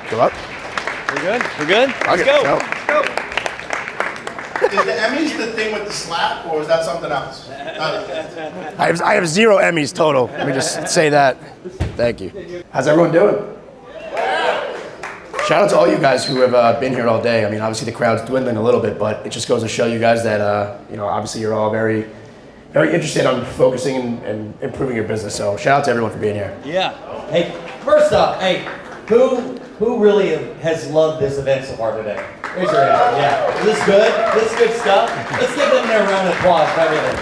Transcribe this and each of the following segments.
Go up. We're good? We're good? Let's go. Let's go. Is the Emmys the thing with the slap, or is that something else? I have 0 Emmys total. Let me just say that. Thank you. How's everyone doing? Shout out to all you guys who have been here all day. I mean, obviously the crowd's dwindling a little bit, but it just goes to show you guys that, you know, obviously you're all very interested on focusing and improving your business. So shout out to everyone for being here. Yeah. Hey, first off, hey, who really has loved this event so far today? Raise your hand. Yeah. Is this good? This is good stuff? Let's give them their round of applause for everything.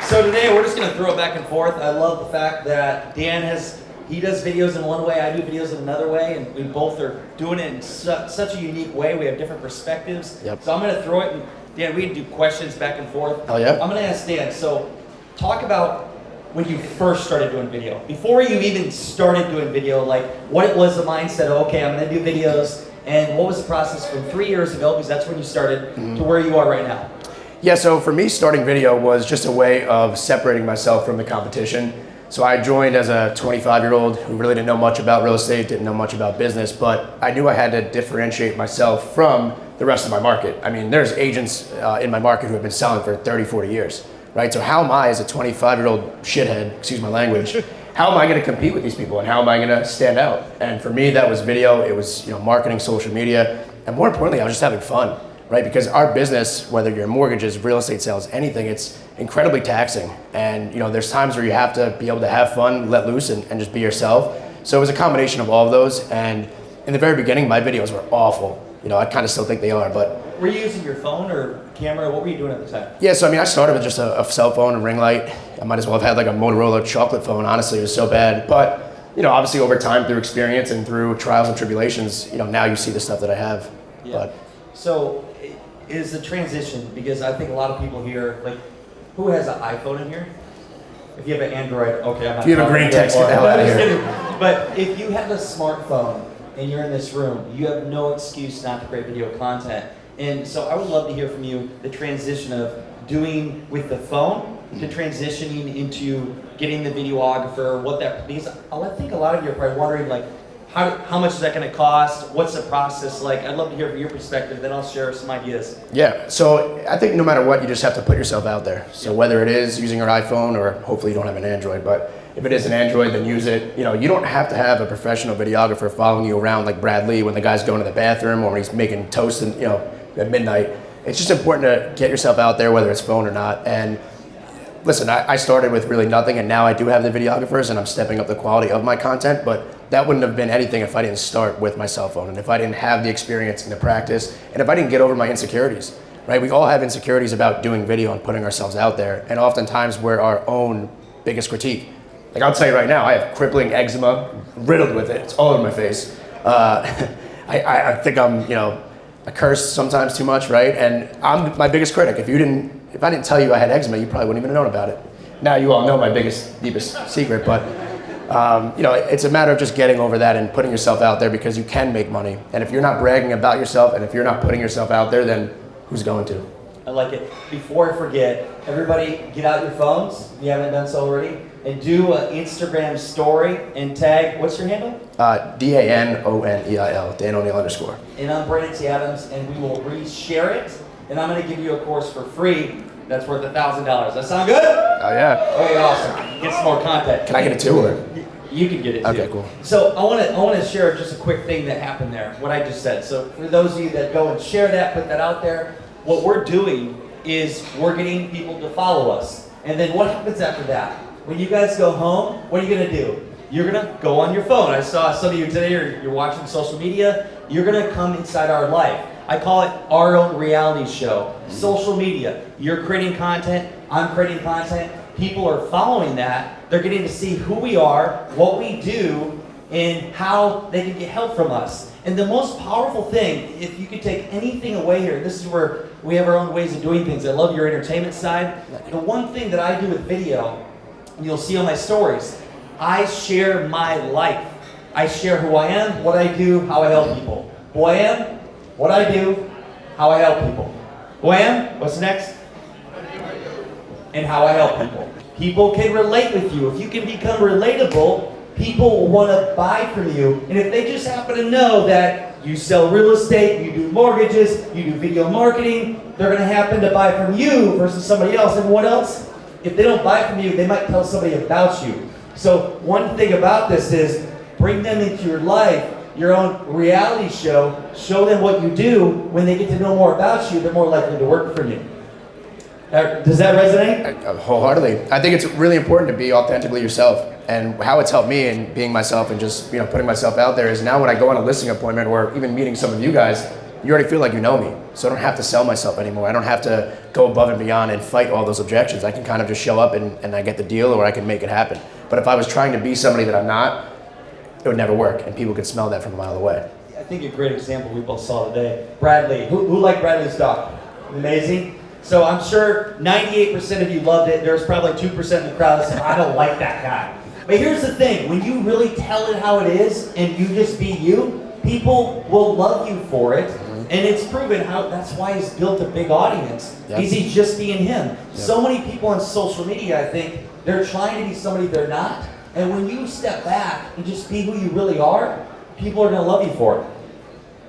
So today we're just going to throw it back and forth. I love the fact that Dan he does videos in one way, I do videos in another way, and we both are doing it in such a unique way. We have different perspectives. Yep. So I'm going to throw it, and Dan, we can do questions back and forth. Oh yeah? I'm going to ask Dan, so talk about when you first started doing video. Before you even started doing video, like what was the mindset of, okay, I'm going to do videos, and what was the process from 3 years ago, because that's when you started, to where you are right now? Yeah, so for me, starting video was just a way of separating myself from the competition. So I joined as a 25-year-old who really didn't know much about real estate, didn't know much about business, but I knew I had to differentiate myself from the rest of my market. I mean, there's agents in my market who have been selling for 30, 40 years, right? So how am I, as a 25-year-old shithead, excuse my language, how am I gonna compete with these people, and how am I gonna stand out? And for me, that was video, it was marketing, social media, and more importantly, I was just having fun. Right? Because our business, whether you're mortgages, real estate sales, anything, it's incredibly taxing. And there's times where you have to be able to have fun, let loose, and just be yourself. So it was a combination of all of those. And in the very beginning, my videos were awful. I kind of still think they are, but. Were you using your phone or camera? What were you doing at the time? Yeah, so I mean, I started with just a cell phone, a ring light. I might as well have had like a Motorola chocolate phone, honestly, it was so bad. But, obviously over time, through experience and through trials and tribulations, now you see the stuff that I have. Yeah. But. So, is the transition, because I think a lot of people here, like, who has an iPhone in here? If you have an Android, okay, I'm not. If you have a green text, get the hell out of here. But if you have a smartphone and you're in this room, you have no excuse not to create video content. And so I would love to hear from you the transition of doing with the phone to transitioning into getting the videographer, because I think a lot of you are probably wondering, like, how much is that going to cost? What's the process like? I'd love to hear from your perspective, then I'll share some ideas. Yeah, so I think no matter what, you just have to put yourself out there. So whether it is using your iPhone, or hopefully you don't have an Android, but if it is an Android, then use it. You don't have to have a professional videographer following you around like Brad Lee when the guy's going to the bathroom or when he's making toast at midnight. It's just important to get yourself out there, whether it's phone or not. And listen, I started with really nothing, and now I do have the videographers, and I'm stepping up the quality of my content, but that wouldn't have been anything if I didn't start with my cell phone, and if I didn't have the experience and the practice, and if I didn't get over my insecurities, right? We all have insecurities about doing video and putting ourselves out there, and oftentimes we're our own biggest critique. Like, I'll tell you right now, I have crippling eczema, riddled with it, it's all over my face. I think I'm, I curse sometimes too much, right? And I'm my biggest critic. If I didn't tell you I had eczema, you probably wouldn't even have known about it. Now you all know my deepest secret, but it's a matter of just getting over that and putting yourself out there, because you can make money. And if you're not bragging about yourself, and if you're not putting yourself out there, then who's going to? I like it. Before I forget, everybody get out your phones, if you haven't done so already, and do an Instagram story and tag, what's your handle? DANONEIL, Dan O'Neill _. And I'm Brandon T. Adams, and we will re-share it, and I'm going to give you a course for free that's worth $1,000. That sound good? Oh yeah. Okay, awesome. Get some more content. Can I get it too, or? You can get it too. Okay, cool. So I want to share just a quick thing that happened there, what I just said. So for those of you that go and share that, put that out there, what we're doing is we're getting people to follow us. And then what happens after that? When you guys go home, what are you going to do? You're going to go on your phone. I saw some of you today, or you're watching social media. You're going to come inside our life. I call it our own reality show. Social media. You're creating content. I'm creating content. People are following that. They're getting to see who we are, what we do, and how they can get help from us. And the most powerful thing, if you could take anything away here, this is where we have our own ways of doing things. I love your entertainment side. The one thing that I do with video, and you'll see on my stories, I share my life. I share who I am, what I do, how I help people. Who I am, what I do, how I help people. Who I am, what's next? And how I help people. People can relate with you. If you can become relatable, people will want to buy from you. And if they just happen to know that you sell real estate, you do mortgages, you do video marketing, they're going to happen to buy from you versus somebody else. And what else? If they don't buy from you, they might tell somebody about you. So one thing about this is bring them into your life, your own reality show, show them what you do. When they get to know more about you, they're more likely to work for you. Does that resonate? Wholeheartedly. I think it's really important to be authentically yourself. And how it's helped me in being myself and just putting myself out there is now when I go on a listing appointment or even meeting some of you guys, you already feel like you know me. So I don't have to sell myself anymore. I don't have to go above and beyond and fight all those objections. I can kind of just show up and I get the deal, or I can make it happen. But if I was trying to be somebody that I'm not, it would never work, and people could smell that from a mile away. I think a great example we both saw today, Bradley. Who liked Bradley's talk? Amazing. So I'm sure 98% of you loved it. There's probably 2% of the crowd that said, I don't like that guy. But here's the thing, when you really tell it how it is and you just be you, people will love you for it. And it's proven how that's why he's built a big audience. Yep. He's just being him. Yep. So many people on social media, I think, they're trying to be somebody they're not. And when you step back and just be who you really are, people are going to love you for it.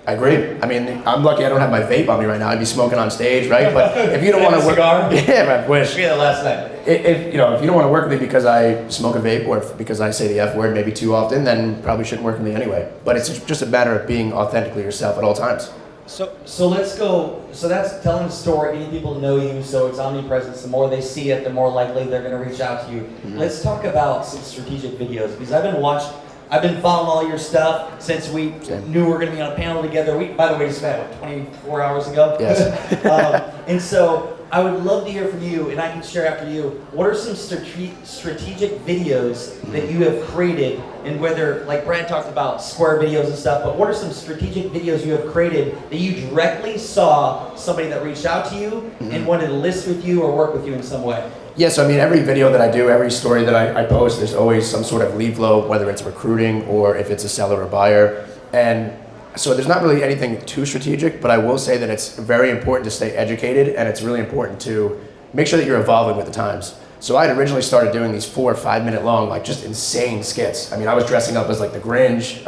I agree. I mean, I'm lucky I don't have my vape on me right now. I'd be smoking on stage, right? But if you don't want to work, yeah, I wish. Yeah, last night. If you don't want to work with me because I smoke a vape or because I say the F word maybe too often, then probably shouldn't work with me anyway. But it's just a matter of being authentically yourself at all times. So let's go. So that's telling the story, getting people to know you. So it's omnipresence. The more they see it, the more likely they're going to reach out to you. Mm-hmm. Let's talk about some strategic videos, because I've been following all your stuff since we knew we were going to be on a panel together. We, by the way, just met 24 hours ago. Yes. And so I would love to hear from you, and I can share after you. What are some strategic videos that you have created, and whether, like Brad talked about square videos and stuff, but what are some strategic videos you have created that you directly saw somebody that reached out to you and wanted to list with you or work with you in some way? Yeah, so I mean, every video that I do, every story that I post, there's always some sort of lead flow, whether it's recruiting or if it's a seller or buyer. And so there's not really anything too strategic, but I will say that it's very important to stay educated, and it's really important to make sure that you're evolving with the times. So I had originally started doing these 4 or 5 minute long, like just insane skits. I mean, I was dressing up as like the Grinch,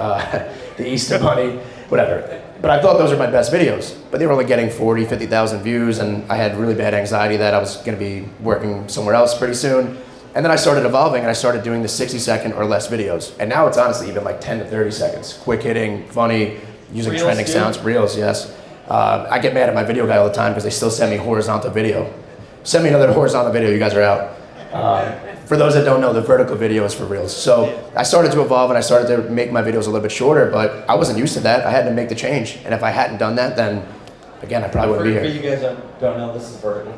the Easter Bunny, whatever. But I thought those were my best videos, but they were only getting 40, 50,000 views, and I had really bad anxiety that I was gonna be working somewhere else pretty soon. And then I started evolving, and I started doing the 60-second or less videos. And now it's honestly even like 10 to 30 seconds. Quick hitting, funny, using Reels, trending dude. sounds. Reels, yes. I get mad at my video guy all the time because they still send me horizontal video. Send me another horizontal video, you guys are out. For those that don't know, the vertical video is for Reels. So I started to evolve, and I started to make my videos a little bit shorter, but I wasn't used to that. I had to make the change. And if I hadn't done that, then again, I probably wouldn't be For here. you guys that don't know, this is vertical.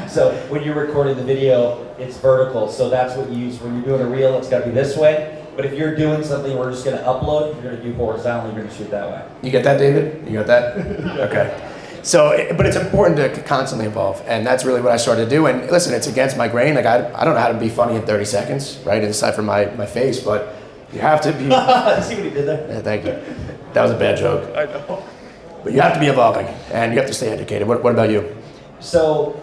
So when you're recording the video, it's vertical. So that's what you use. When you're doing a reel, it's got to be this way. But if you're doing something we're just going to upload, you're going to do horizontally, you're going to shoot that way. You get that, David? You got that? Okay. So, but it's important to constantly evolve, and that's really what I started to do. And listen, it's against my grain. Like I don't know how to be funny in 30 seconds, right? Aside from my face, but you have to be. See what he did there? Yeah, thank you. That was a bad joke. I know. But you have to be evolving, and you have to stay educated. What about you? So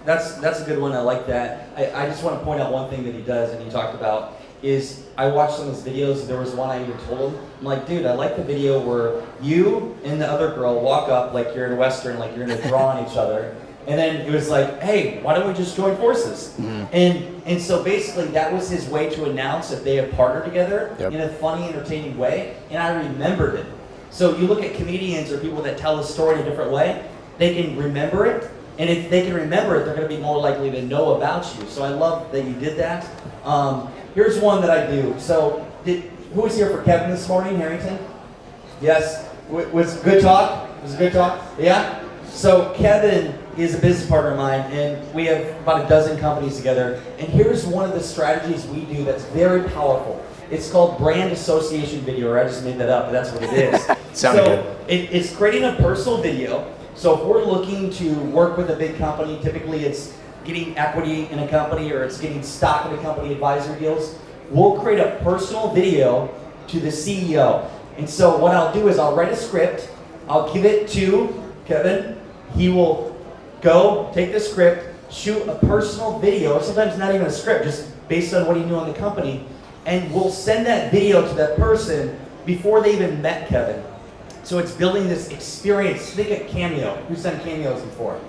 that's a good one. I like that. I just want to point out one thing that he does, and he talked about, is I watched some of his videos. There was one I even told him, I'm like, dude, I like the video where you and the other girl walk up like you're in Western, like you're gonna draw on each other. And then it was like, hey, why don't we just join forces? And so basically that was his way to announce that they have partnered together in a funny, entertaining way. And I remembered it. So you look at comedians or people that tell a story in a different way, they can remember it. And if they can remember it, they're gonna be more likely to know about you. So I love that you did that. Here's one that I do. So, who was here for Kevin this morning, Harrington? Yes? Was good talk? Was a good talk? Yeah? So, Kevin is a business partner of mine, and we have about a dozen companies together. And here's one of the strategies we do that's very powerful. It's called brand association video, or I just made that up, but that's what it is. Sounded good. It's creating a personal video. So, if we're looking to work with a big company, typically it's getting equity in a company, or it's getting stock in a company, advisory deals, we'll create a personal video to the CEO. And so what I'll do is I'll write a script, I'll give it to Kevin, he will go, take the script, shoot a personal video, or sometimes not even a script, just based on what he knew on the company, and we'll send that video to that person before they even met Kevin. So it's building this experience. Think of Cameo. Who's done Cameos before?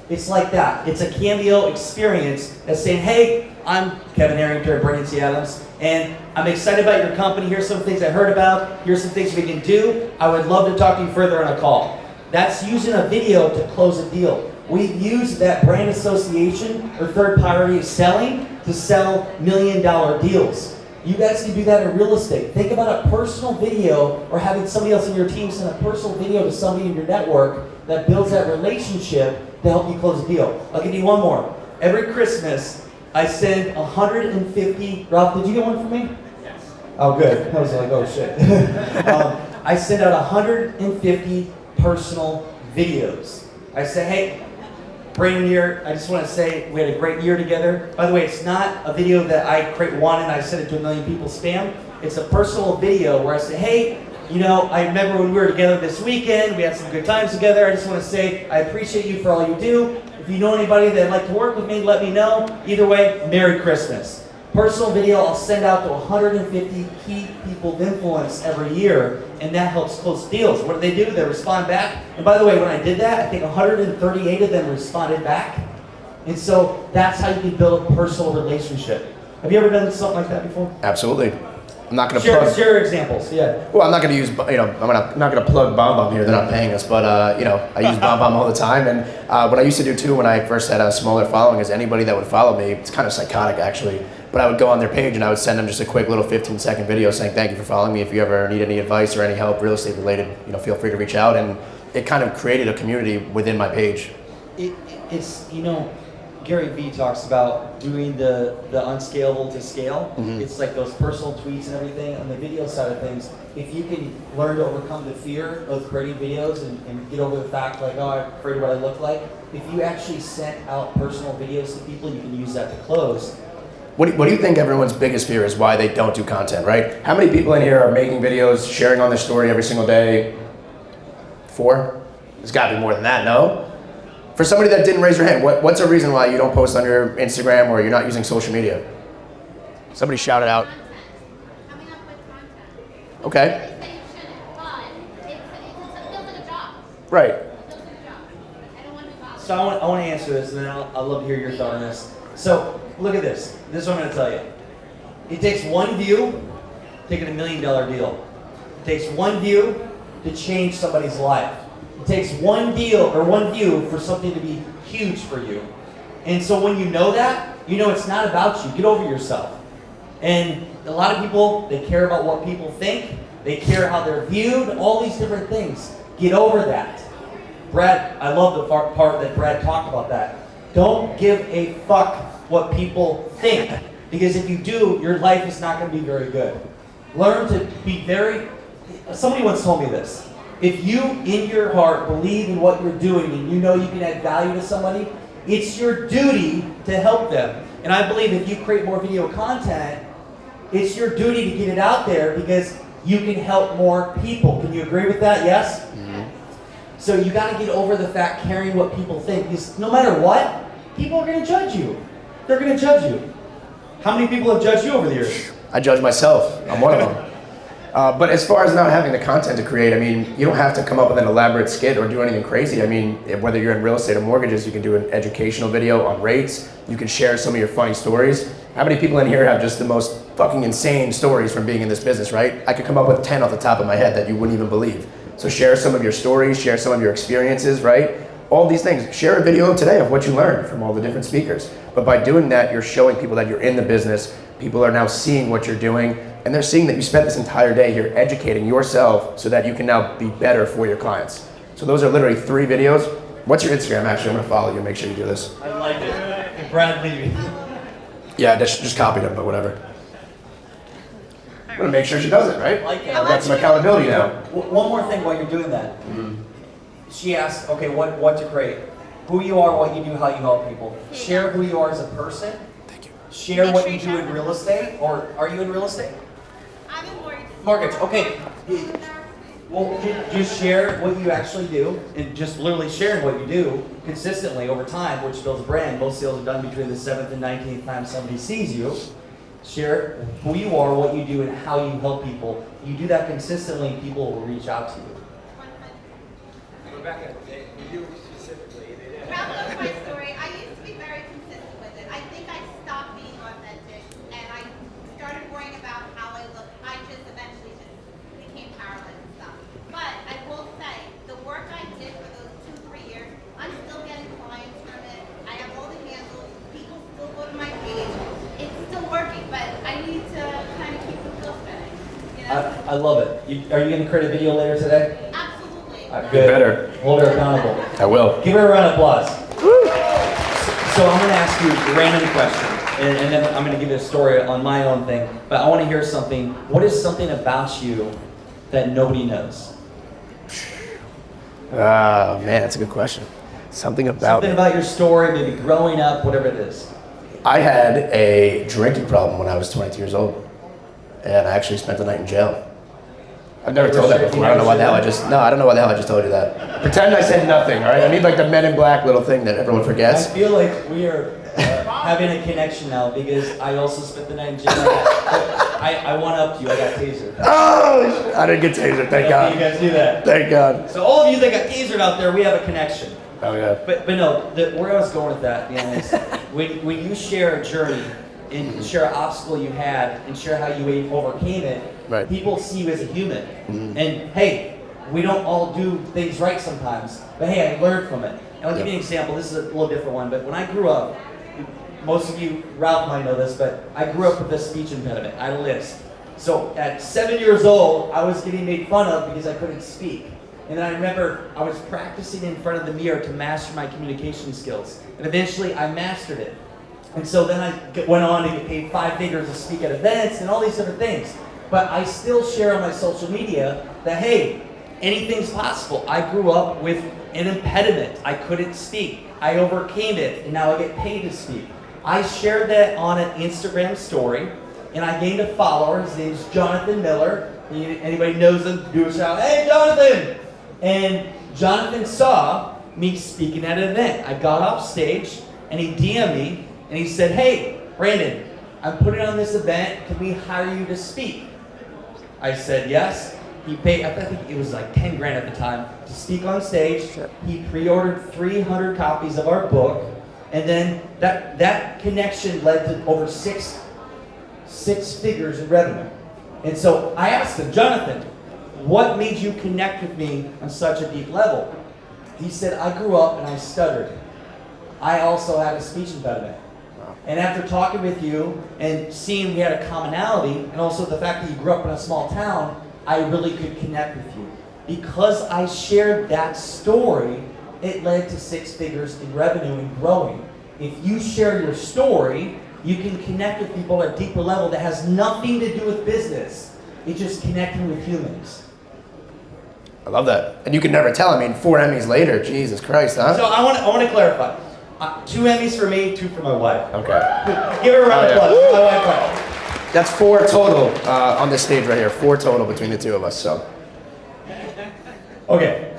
It's like that. It's a Cameo experience that's saying, hey, I'm Kevin Harrington, Brendan T. Adams, and I'm excited about your company. Here's some things I heard about. Here's some things we can do. I would love to talk to you further on a call. That's using a video to close a deal. We've used that brand association or third-party selling to sell $1 million deals. You guys can do that in real estate. Think about a personal video or having somebody else in your team send a personal video to somebody in your network that builds that relationship to help you close a deal. I'll give you one more. Every Christmas, I send 150, Ralph, did you get one for me? Yes. Oh, good. I was like, oh, shit. I send out 150 personal videos. I say, hey, Brandon here, I just want to say we had a great year together. By the way, it's not a video that I create one and I send it to 1 million people spam. It's a personal video where I say, hey, you know, I remember when we were together this weekend, we had some good times together. I just want to say I appreciate you for all you do. If you know anybody that'd like to work with me, let me know. Either way, Merry Christmas. Personal video I'll send out to 150 key people of influence every year, and that helps close deals. What do? They respond back. And by the way, when I did that, I think 138 of them responded back. And so that's how you can build a personal relationship. Have you ever done something like that before? Absolutely. I'm not going to plug. Share examples. Yeah. Well, I'm not going to use, I'm not going to plug BombBomb here. They're not paying us, but I use BombBomb all the time. And what I used to do too, when I first had a smaller following, is anybody that would follow me, it's kind of psychotic actually, but I would go on their page and I would send them just a quick little 15-second video saying thank you for following me. If you ever need any advice or any help real estate related, feel free to reach out. And it kind of created a community within my page. It's Gary Vee talks about doing the unscalable to scale. Mm-hmm. It's like those personal tweets and everything. On the video side of things, if you can learn to overcome the fear of creating videos and get over the fact like, oh, I'm afraid of what I look like, if you actually sent out personal videos to people, you can use that to close. What do you think everyone's biggest fear is why they don't do content, right? How many people in here are making videos, sharing on their story every single day? 4? There's got to be more than that, no? For somebody that didn't raise their hand, what's a reason why you don't post on your Instagram or you're not using social media? Somebody shout it out. Coming up with content. Okay. They say you shouldn't, but it feels like a job. Right. It feels like a job. I don't want to be bothered. So I want to answer this, and then I'll love to hear your thought on this. So look at this. This is what I'm going to tell you. It takes one view, taking $1 million deal. It takes one view to change somebody's life. It takes one deal or one view for something to be huge for you. And so when you know that, it's not about you. Get over yourself. And a lot of people, they care about what people think. They care how they're viewed, all these different things. Get over that. Brad, I love the part that Brad talked about that. Don't give a fuck what people think. Because if you do, your life is not going to be very good. Learn to be somebody once told me this. If you, in your heart, believe in what you're doing and you know you can add value to somebody, it's your duty to help them. And I believe if you create more video content, it's your duty to get it out there because you can help more people. Can you agree with that? Yes? Mm-hmm. So you got to get over the fact caring what people think. Because no matter what, people are going to judge you. They're going to judge you. How many people have judged you over the years? I judge myself. I'm one of them. But as far as not having the content to create, you don't have to come up with an elaborate skit or do anything crazy. Whether you're in real estate or mortgages, you can do an educational video on rates. You can share some of your funny stories. How many people in here have just the most fucking insane stories from being in this business, right? I could come up with 10 off the top of my head that you wouldn't even believe. So share some of your stories, share some of your experiences, right? All these things. Share a video today of what you learned from all the different speakers. But by doing that, you're showing people that you're in the business. People are now seeing what you're doing, and they're seeing that you spent this entire day here educating yourself so that you can now be better for your clients. So those are literally 3 videos. What's your Instagram? Actually, I'm going to follow you and make sure you do this. I like it. And Brad Levy. Yeah, just copied him, but whatever. I'm going to make sure she does it, right? I like it. I've got some accountability now. One more thing while you're doing that. Mm-hmm. She asked, okay, what to create? Who you are, what you do, how you help people. Share who you are as a person. Thank you. Share what you do in real estate, or are you in real estate? I'm in mortgage. Mortgage, okay. Well, just share what you actually do, and just literally sharing what you do consistently over time, which builds a brand. Most sales are done between the 7th and 19th time somebody sees you. Share who you are, what you do, and how you help people. You do that consistently, people will reach out to you. Rebecca, for you specifically, Wrap up my story. I used to be very consistent with it. I think I stopped being authentic, and I started worrying about how I looked. I just eventually just became powerless and stuff. But I will say, the work I did for those 2-3 years, I'm still getting clients from it. I have all the handles. People still go to my page. It's still working, but I need to kind of keep the wheel spinning. You know? I love it. Are you going to create a video later today? Absolutely. Good. better. Hold her accountable. I will. Give her a round of applause. So I'm going to ask you a random question, and then I'm going to give you a story on my own thing. But I want to hear something. What is something about you that nobody knows? Man, that's a good question. Something about Something me. about your story, maybe growing up, whatever it is. I had a drinking problem when I was 22 years old, and I actually spent the night in jail. I've never told that before. I don't know why the hell I just told you that. Pretend I said nothing, all right? I need like the Men in Black little thing that everyone I forgets. feel like we are having a connection now because I also spent the night in jail. I one-upped you. I got tasered. Oh, I didn't get tasered, thank You God. guys do that. Thank God. So all of you that got tasered out there, we have a connection. Oh yeah. But no, where I was going with that, being honest, when you share a journey and share an obstacle you had and share how you overcame it, Right. people see you as a human. And hey, we don't all do things right sometimes, but hey, I learned from it. And I'll give you an example. This is a little different one, but when I grew up, most of you, Ralph might know this, but I grew up with a speech impediment. I lisp. So at 7 years old, I was getting made fun of because I couldn't speak. And then I remember I was practicing in front of the mirror to master my communication skills. And eventually I mastered it. And so then I went on to get paid 5 figures to speak at events and all these different things. But I still share on my social media that, hey, anything's possible. I grew up with an impediment. I couldn't speak. I overcame it, and now I get paid to speak. I shared that on an Instagram story, and I gained a follower. His name's Jonathan Miller. Anybody knows him, do a shout, hey, Jonathan! And Jonathan saw me speaking at an event. I got off stage, and he DM'd me, and he said, hey, Brandon, I'm putting on this event. Can we hire you to speak? I said yes. He paid, I think it was like 10 grand at the time, to speak on stage. He pre-ordered 300 copies of our book. And then that connection led to over six figures in revenue. And so I asked him, Jonathan, what made you connect with me on such a deep level? He said, I grew up and I stuttered. I also had a speech impediment. And after talking with you and seeing we had a commonality, and also the fact that you grew up in a small town, I really could connect with you. Because I shared that story, it led to 6 figures in revenue and growing. If you share your story, you can connect with people at a deeper level that has nothing to do with business. It's just connecting with humans. I love that. And you can never tell. I mean, 4 Emmys later, Jesus Christ, huh? So I want to clarify. 2 Emmys for me, 2 for my wife. Okay. Give her a round of applause. yeah. My wife. That's 4 total on this stage right here. 4 total between the two of us, so. Okay,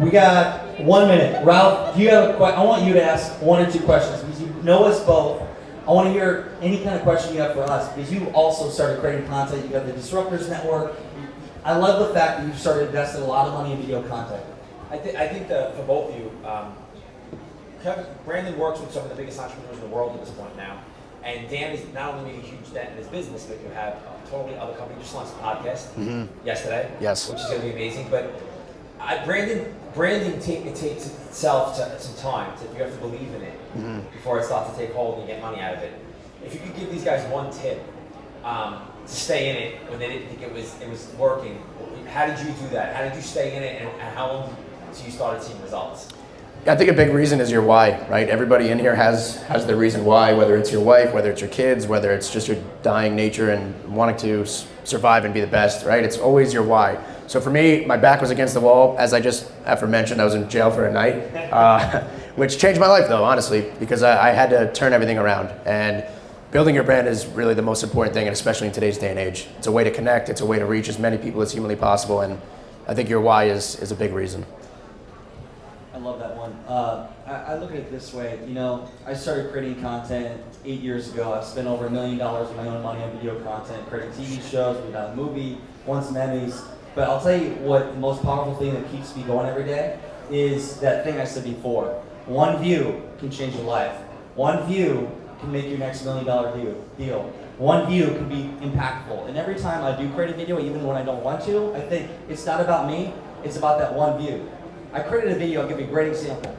we got 1 minute. Ralph, do you have a question? I want you to ask 1 or 2 questions because you know us both. I want to hear any kind of question you have for us because you also started creating content. You have the Disruptors Network. I love the fact that you've started investing a lot of money in video content. I think that for both of you, Brandon works with some of the biggest entrepreneurs in the world at this point now. And Dan is not only making a huge dent in his business, but you have a totally other company. You just launched a podcast yesterday, Yes. which is going to be amazing. But branding takes itself to some time. You have to believe in it before it starts to take hold and you get money out of it. If you could give these guys one tip to stay in it when they didn't think it was working, how did you do that? How did you stay in it, and how long until you started seeing results? I think a big reason is your why, right? Everybody in here has their reason why, whether it's your wife, whether it's your kids, whether it's just your dying nature and wanting to survive and be the best, right? It's always your why. So for me, my back was against the wall. As I just aforementioned, I was in jail for a night, which changed my life though, honestly, because I had to turn everything around. And building your brand is really the most important thing, and especially in today's day and age. It's a way to connect, it's a way to reach as many people as humanly possible, and I think your why is a big reason. I love that one. I look at it this way. You know, I started creating content 8 years ago. I've spent over $1 million of my own money on video content, creating TV shows. We've done a movie, won some Emmys. But I'll tell you what the most powerful thing that keeps me going every day is that thing I said before. One view can change your life. One view can make your next $1 million deal. One view can be impactful. And every time I do create a video, even when I don't want to, I think it's not about me, it's about that one view. I created a video, I'll give you a great example.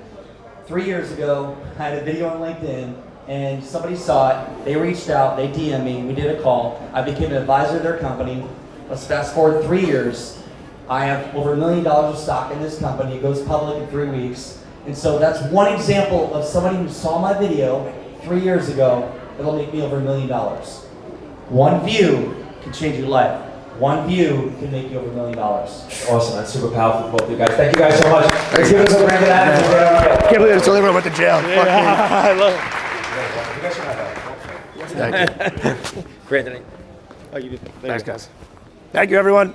3 years ago, I had a video on LinkedIn, and somebody saw it, they reached out, they DM'd me, we did a call, I became an advisor to their company. Let's fast forward 3 years. I have over $1 million of stock in this company, it goes public in 3 weeks. And so that's one example of somebody who saw my video 3 years ago that'll make me over $1 million. One view can change your life. One view can make you over $1 million. Awesome. That's super powerful for both you guys. Thank you guys so much. Let's give us a round of that. Can't believe it's only everyone went to jail. I love Thank you. it. Brandon. Oh, you did. Thanks, guys. Thank you, everyone.